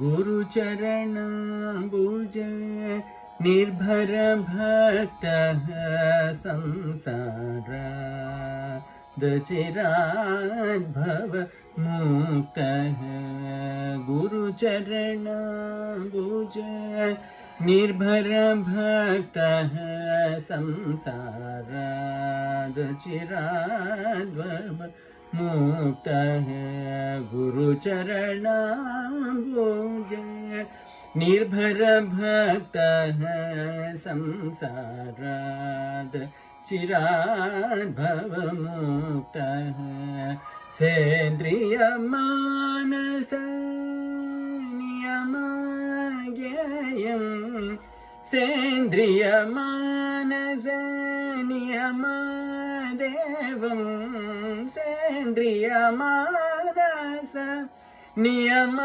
गुरुचरणाम्बुज निर्भर भक्तः संसारादचिराद्भव मुक्तः गुरुचरणाम्बुज निर्भर भक्तः संसारादचिराद्भव मुक्तः गुरुचरणाम्बुज निर्भर भक्तः संसारादचिराद्भव मुक्तः सेन्द्रिय मानस नियमज्ञेयं सेन्द्रिय मानस नियमदेवं सेन्द्रिय मानस नियम